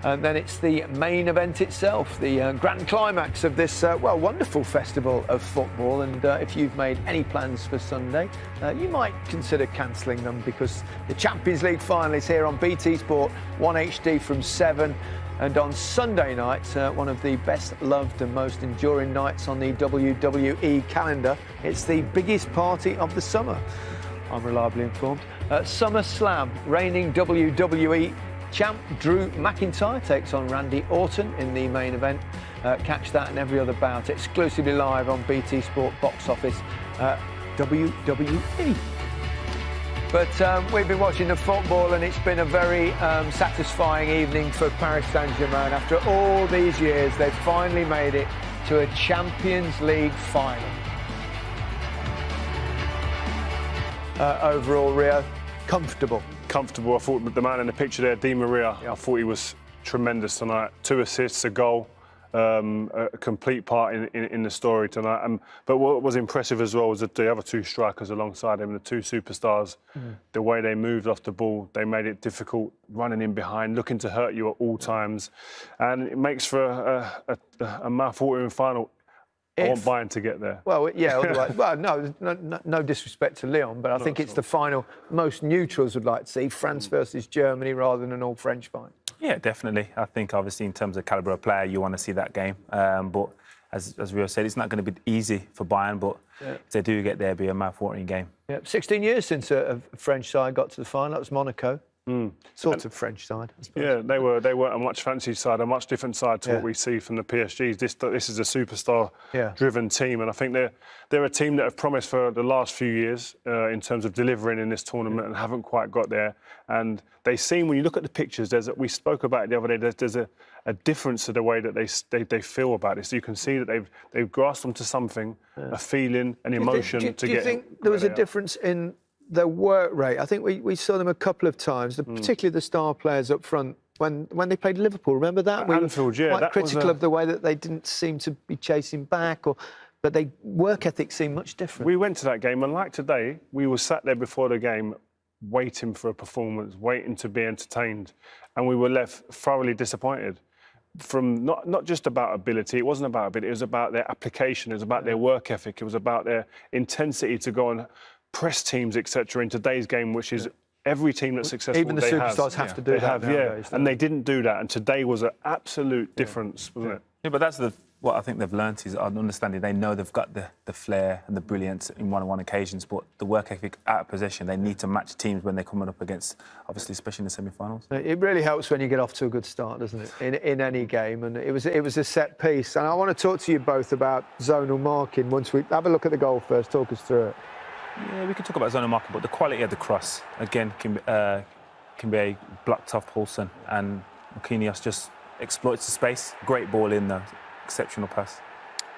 And then it's the main event itself, the grand climax of this, well, wonderful festival of football. And if you've made any plans for Sunday, you might consider cancelling them, because the Champions League final is here on BT Sport 1 HD from 7. And on Sunday night, one of the best loved and most enduring nights on the WWE calendar, it's the biggest party of the summer, I'm reliably informed. SummerSlam, reigning WWE champ Drew McIntyre takes on Randy Orton in the main event. Catch that and every other bout exclusively live on BT Sport Box Office WWE. But we've been watching the football, and it's been a very satisfying evening for Paris Saint-Germain. After all these years, they've finally made it to a Champions League final. Overall, Rio, comfortable. Comfortable. I thought the man in the picture there, Di Maria, I thought he was tremendous tonight. 2 assists, a goal, a complete part in the story tonight. But what was impressive as well was that the other 2 strikers alongside him, the 2 superstars, the way they moved off the ball, they made it difficult, running in behind, looking to hurt you at all times. And it makes for a mouth-watering final. I want Bayern to get there. Well, yeah, otherwise, well, no disrespect to Lyon, but I think it's the final most neutrals would like to see, France versus Germany, rather than an all-French final. Yeah, definitely. I think, obviously, in terms of calibre of player, you want to see that game. But as Rio said, it's not going to be easy for Bayern, but if they do get there, it'll be a mouth-watering game. Yeah, 16 years since a French side got to the final. That was Monaco. Sort of French side, I suppose. Yeah, they were a much fancied side, a much different side to what we see from the PSGs. This is a superstar-driven team, and I think they're a team that have promised for the last few years in terms of delivering in this tournament and haven't quite got there. And they seem, when you look at the pictures, we spoke about it the other day. There's a difference to the way that they feel about it. So you can see that they've grasped onto something, a feeling, an emotion to get. Do you think there was a difference in their work rate? I think we saw them a couple of times, particularly the star players up front, when they played Liverpool. Remember that? Anfield, yeah. Quite critical of the way that they didn't seem to be chasing back, but their work ethic seemed much different. We went to that game, and like today, we were sat there before the game waiting for a performance, waiting to be entertained, and we were left thoroughly disappointed. From not just about ability, it wasn't about ability, it was about their application, it was about their work ethic, it was about their intensity to go and press teams, etc. in today's game, which is every team that's successful. Even the superstars have to do that nowadays. And they didn't do that. And today was an absolute difference, wasn't it? Yeah, but that's what I think they've learnt is understanding. They know they've got the flair and the brilliance in one-on-one occasions, but the work ethic out of possession, they need to match teams when they're coming up against, obviously, especially in the semi-finals. It really helps when you get off to a good start, doesn't it, in any game? And it was a set piece. And I want to talk to you both about zonal marking once we have a look at the goal first. Talk us through it. Yeah, we can talk about zonal marking, but the quality of the cross, again, can be blocked off Paulson, and Marquinhos just exploits the space. Great ball in, though. Exceptional pass.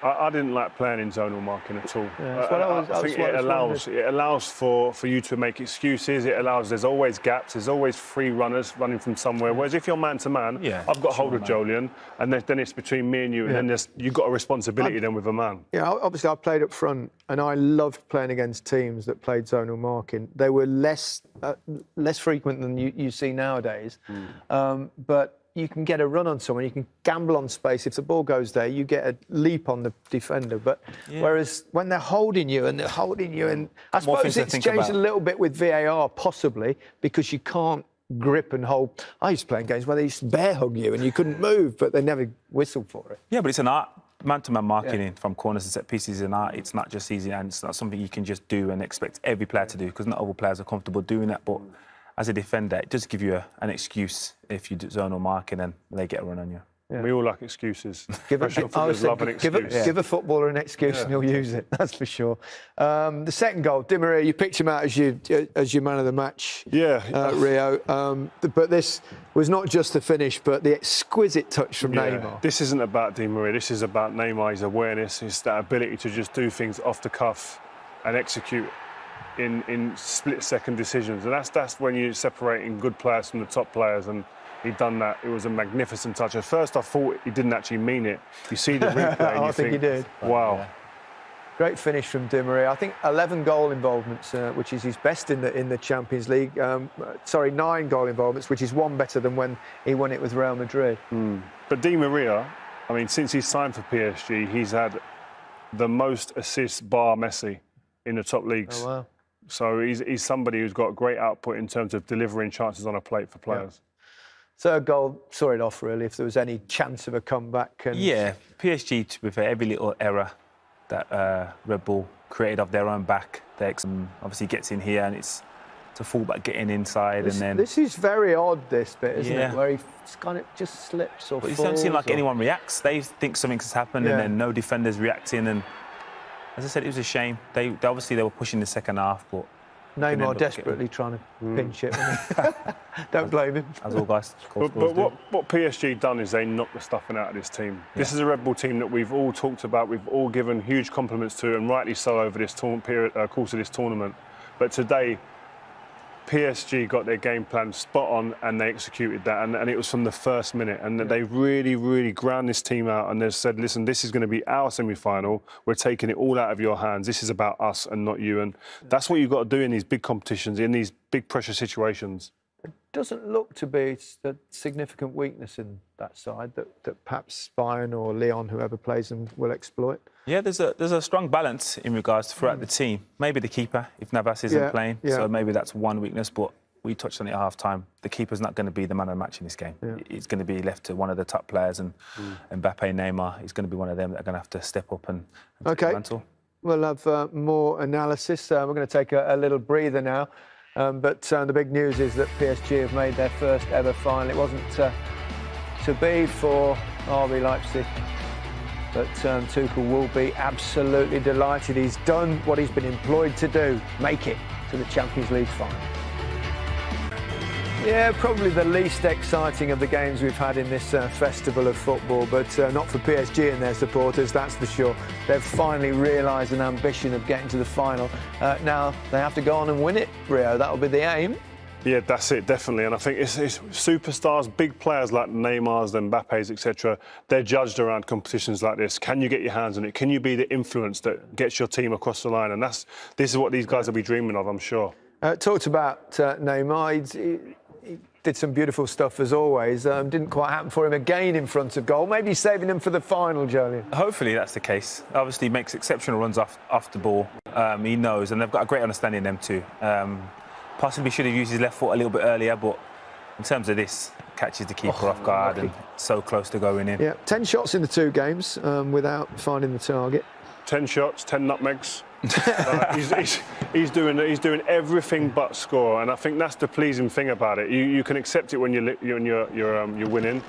I didn't like playing in zonal marking at all. Yeah, I think it allows for you to make excuses. There's always gaps. There's always free runners running from somewhere. Whereas if you're man to man, I've got hold of Jolyon, and then it's between me and you, and then you've got a responsibility then with a man. Yeah, obviously I played up front, and I loved playing against teams that played zonal marking. They were less frequent than you see nowadays, but you can get a run on someone, you can gamble on space. If the ball goes there, you get a leap on the defender. But whereas when they're holding you, and I suppose it's changed a little bit with VAR, possibly, because you can't grip and hold. I used to play in games where they used to bear hug you and you couldn't move, but they never whistled for it. Yeah, but it's an art. Man-to-man marking from corners and set pieces is an art. It's not just easy, and it's not something you can just do and expect every player to do, because not all players are comfortable doing that. But as a defender, it does give you an excuse if you do zonal marking and they get a run on you. Yeah. We all like excuses. Give a footballer an excuse and he'll use it, that's for sure. The second goal, Di Maria, you picked him out as your man of the match, Rio. But this was not just the finish, but the exquisite touch from Neymar. This isn't about Di Maria, this is about Neymar, his awareness, his that ability to just do things off the cuff and execute in split-second decisions. And that's when you're separating good players from the top players, and he'd done that. It was a magnificent touch. At first, I thought he didn't actually mean it. You see the replay and I think he did. Wow. Great finish from Di Maria. I think 11 goal involvements, which is his best in the Champions League. 9 goal involvements, which is one better than when he won it with Real Madrid. But Di Maria, I mean, since he's signed for PSG, he's had the most assists bar Messi in the top leagues. Oh, wow. So he's somebody who's got great output in terms of delivering chances on a plate for players. Third goal, saw it off, really, if there was any chance of a comeback. And... Yeah, PSG, to be fair, every little error that Red Bull created off their own back, they obviously gets in here and it's a fullback getting inside and then... This is very odd, this bit, isn't it? Where he kind of just slips or falls. But it doesn't seem like anyone reacts. They think something's happened and then no defender's reacting. And as I said, it was a shame. They obviously were pushing the second half, but... Neymar desperately trying to pinch it. Don't blame him. As all guys. But what PSG done is they knocked the stuffing out of this team. Yeah. This is a Red Bull team that we've all talked about, we've all given huge compliments to, and rightly so over this course of this tournament. But today, PSG got their game plan spot on and they executed that, and it was from the first minute. And they really, really ground this team out and they said, listen, this is going to be our semi-final. We're taking it all out of your hands. This is about us and not you. And that's what you've got to do in these big competitions, in these big pressure situations. It doesn't look to be a significant weakness in that side that perhaps Bayern or Lyon, whoever plays them, will exploit. Yeah, there's a strong balance in regards to throughout the team. Maybe the keeper, if Navas isn't playing, so maybe that's one weakness. But we touched on it at half-time. The keeper's not going to be the man of the match in this game. Yeah. It's going to be left to one of the top players, and Mbappe, Neymar, he's going to be one of them that are going to have to step up and take the mantle. We'll have more analysis. We're going to take a little breather now. But the big news is that PSG have made their first ever final. It wasn't to be for RB Leipzig. But Tuchel will be absolutely delighted. He's done what he's been employed to do, make it to the Champions League final. Yeah, probably the least exciting of the games we've had in this festival of football, but not for PSG and their supporters, that's for sure. They've finally realised an ambition of getting to the final. Now they have to go on and win it, Rio. That'll be the aim. Yeah, that's it, definitely. And I think it's superstars, big players like Neymar's, the Mbappe's, etc. They're judged around competitions like this. Can you get your hands on it? Can you be the influence that gets your team across the line? And this is what these guys will be dreaming of, I'm sure. Talked about Neymar. He did some beautiful stuff as always. Didn't quite happen for him again in front of goal. Maybe saving him for the final, Jolien. Hopefully that's the case. Obviously he makes exceptional runs off the ball. He knows, and they've got a great understanding of them too. Possibly should have used his left foot a little bit earlier, but in terms of this, catches the keeper off guard and so close to going in. Yeah, 10 shots in the 2 games without finding the target. 10 shots, 10 nutmegs. He's doing everything but score, and I think that's the pleasing thing about it. You can accept it when you're winning,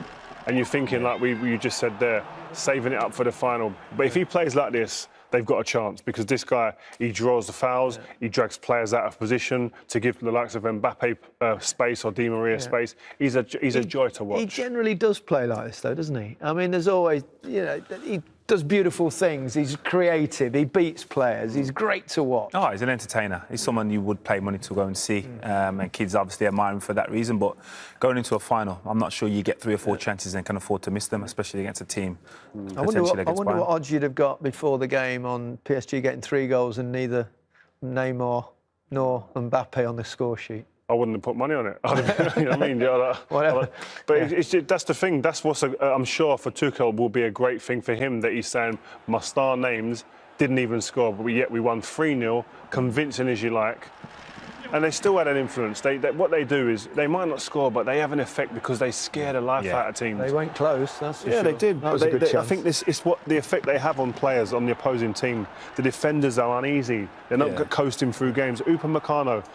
and you're thinking like you just said there, saving it up for the final. But if he plays like this, they've got a chance, because this guy, he draws the fouls, he drags players out of position to give the likes of Mbappe space or Di Maria space. He's a joy to watch. He generally does play like this, though, doesn't he? I mean, there's always, he does beautiful things. He's creative. He beats players. He's great to watch. Oh, he's an entertainer. He's someone you would pay money to go and see. And kids obviously admire him for that reason. But going into a final, I'm not sure you get 3 or 4 chances and can afford to miss them, especially against a team. I wonder what odds you'd have got before the game on PSG getting 3 goals and neither Neymar nor Mbappe on the score sheet. I wouldn't have put money on it. You know what I mean? Whatever. But that's the thing. That's what's, I'm sure, for Tuchel will be a great thing for him, that he's saying, my star names didn't even score, but yet we won 3-0, convincing as you like. And they still had an influence. What they do is, they might not score, but they have an effect because they scare the life out of teams. They went close, that's for sure. Yeah, they did. That was a good chance. I think this is what the effect they have on players on the opposing team. The defenders are uneasy. They're not coasting through games. Upamecano,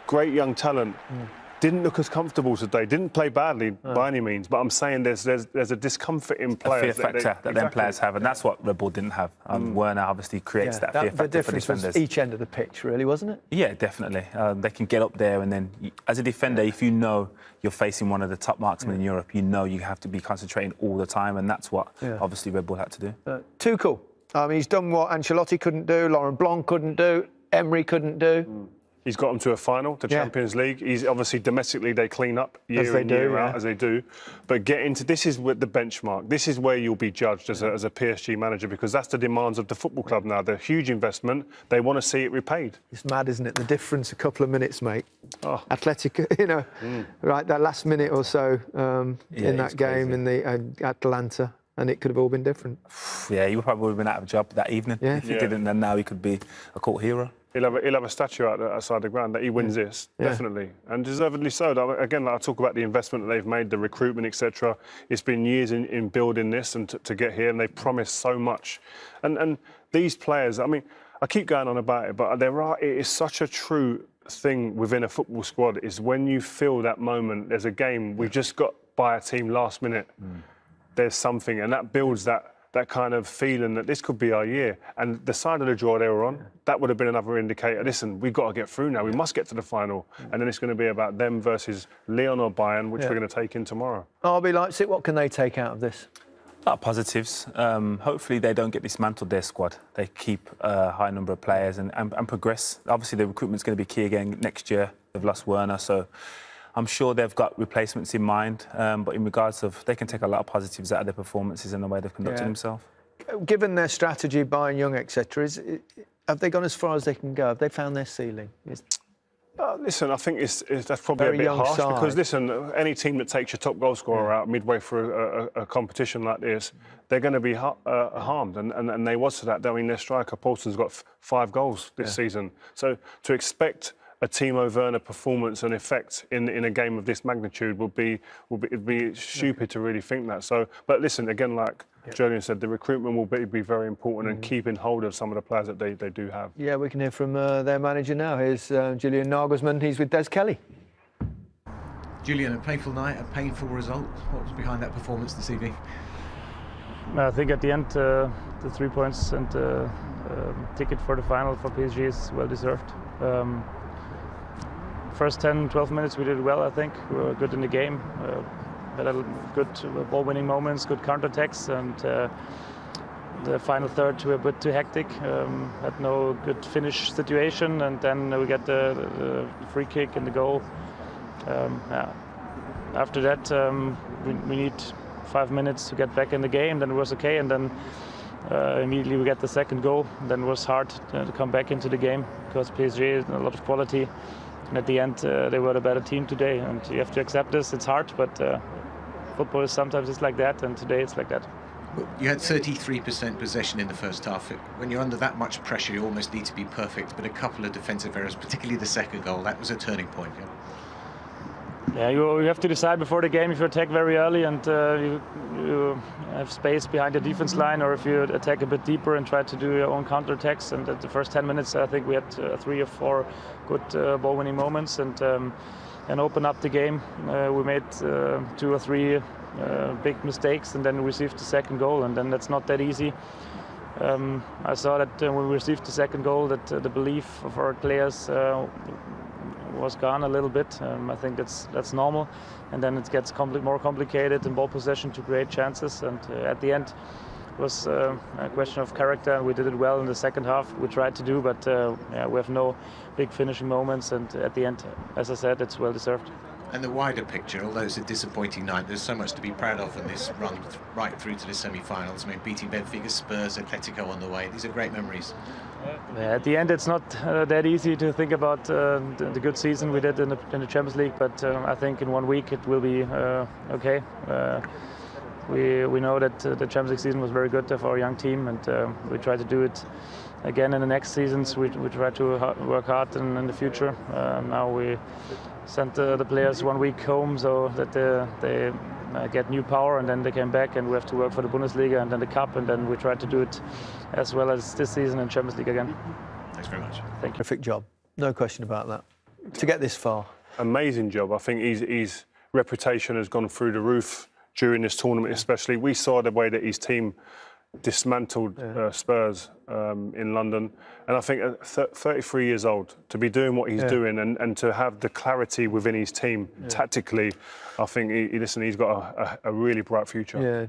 great young talent, didn't look as comfortable today. Didn't play badly by any means, but I'm saying there's a discomfort in players. A fear factor that them players have, and that's what Red Bull didn't have. Werner obviously creates that fear factor for defenders. The difference was each end of the pitch, really, wasn't it? Yeah, definitely. They can get up there, and then as a defender, if you know you're facing one of the top marksmen in Europe, you know you have to be concentrating all the time, and that's what obviously Red Bull had to do. Tuchel, he's done what Ancelotti couldn't do, Laurent Blanc couldn't do, Emery couldn't do. He's got them to a final, to Champions League. He's obviously domestically they clean up year in, year out, as they do. But get into this is the benchmark. This is where you'll be judged as a PSG manager, because that's the demands of the football club now. They're huge investment. They want to see it repaid. It's mad, isn't it? The difference, a couple of minutes, mate. Oh. Atletico, right, that last minute or so in that game crazy. In the Atlanta. And it could have all been different. Yeah, he probably would have been out of a job that evening. If he didn't, then now he could be a cult hero. He'll have a statue outside the ground that he wins this, definitely. And deservedly so. Again, I talk about the investment that they've made, the recruitment, etc. It's been years in building this and to get here, and they've promised so much. And these players, I mean, I keep going on about it, but it is such a true thing within a football squad, is when you feel that moment, there's a game, we've just got by a team last minute. There's something, and that builds that kind of feeling that this could be our year. And the side of the draw they were on, that would have been another indicator. Listen, we've got to get through now. We must get to the final. And then it's going to be about them versus Lyon or Bayern, which we're going to take in tomorrow. RB Leipzig, what can they take out of this? A lot of positives. Hopefully they don't get dismantled, their squad. They keep a high number of players and progress. Obviously the recruitment's going to be key again next year. They've lost Werner, so I'm sure they've got replacements in mind, but in regards of, they can take a lot of positives out of their performances and the way they've conducted themselves. Given their strategy, buying young, etc., have they gone as far as they can go? Have they found their ceiling? Listen, I think that's probably a bit harsh because, listen, any team that takes your top goal scorer out midway through a competition like this, they're going to be harmed, and they was to that. I mean, their striker, Paulson's got 5 goals this season. So to expect a Timo Werner performance and effect in a game of this magnitude it'd be stupid to really think that. So, but listen, again, like Julian said, the recruitment will be very important and keeping hold of some of the players that they do have. Yeah, we can hear from their manager now. Here's Julian Nagelsmann. He's with Des Kelly. Julian, a painful night, a painful result. What was behind that performance this evening? I think at the end, the 3 points and ticket for the final for PSG is well deserved. First 10-12 minutes we did well, I think. We were good in the game. Had a good ball-winning moments, good counter-attacks, and the final third we were a bit too hectic. Had no good finish situation, and then we get the free kick and the goal. After that, we need 5 minutes to get back in the game. Then it was okay, and then immediately we get the second goal. Then it was hard to come back into the game because PSG has a lot of quality. And at the end, they were the better team today, and you have to accept this. It's hard, but football is sometimes it's like that, and today it's like that. You had 33% possession in the first half. When you're under that much pressure, you almost need to be perfect. But a couple of defensive errors, particularly the second goal, that was a turning point. Yeah, you have to decide before the game if you attack very early and you have space behind the defense line, or if you attack a bit deeper and try to do your own counter-attacks. And at the first 10 minutes, I think we had 3 or 4 good ball-winning moments and open up the game. We made 2 or 3 big mistakes and then received the second goal, and then that's not that easy. I saw that when we received the second goal that the belief of our players was gone a little bit. I think that's normal, and then it gets more complicated in ball possession to create chances, and at the end it was a question of character. We did it well in the second half. We tried to do, but we have no big finishing moments, and at the end, as I said, it's well deserved. And the wider picture, although it's a disappointing night, there's so much to be proud of in this run right through to the semi-finals. I mean, beating Benfica, Spurs, Atletico on the way. These are great memories. Yeah, at the end, it's not that easy to think about the good season we did in the Champions League, but I think in 1 week it will be okay. We know that the Champions League season was very good for our young team, and we try to do it again in the next seasons. We try to work hard in the future. Now we sent the players 1 week home so that they get new power, and then they came back, and we have to work for the Bundesliga and then the Cup, and then we try to do it as well as this season in Champions League again. Thanks very much. Thank you. Perfect job, no question about that. To get this far. Amazing job. I think his reputation has gone through the roof during this tournament, especially. We saw the way that his team dismantled Spurs in London, and I think at 33 years old to be doing what he's doing and to have the clarity within his team tactically, I think he's got a really bright future. Yeah,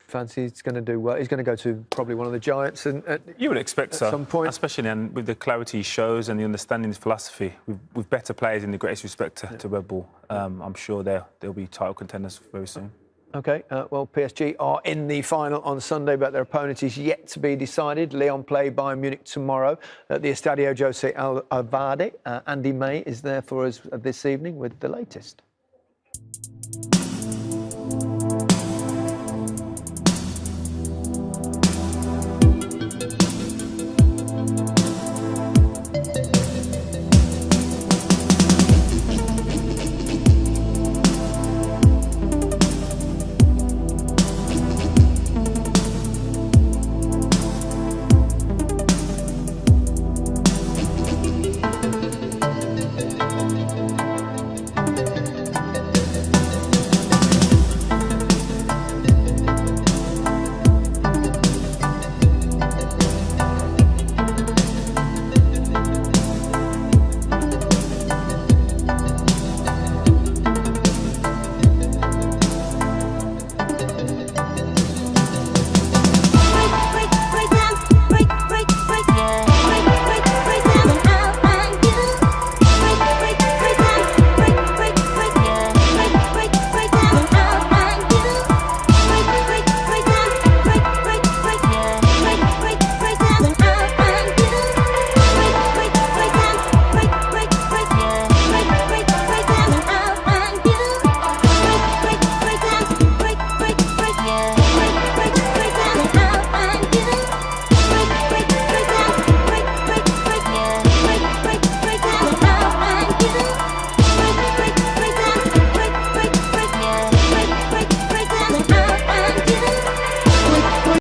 Fancy he's going to do well. He's going to go to probably one of the giants, and you would expect so. At some point, especially then with the clarity he shows and the understanding of his philosophy, with better players in the greatest respect to Red Bull. I'm sure they'll be title contenders very soon. OK, well, PSG are in the final on Sunday, but their opponent is yet to be decided. Lyon play Bayern Munich tomorrow at the Estadio José Alvalade. Andy May is there for us this evening with the latest.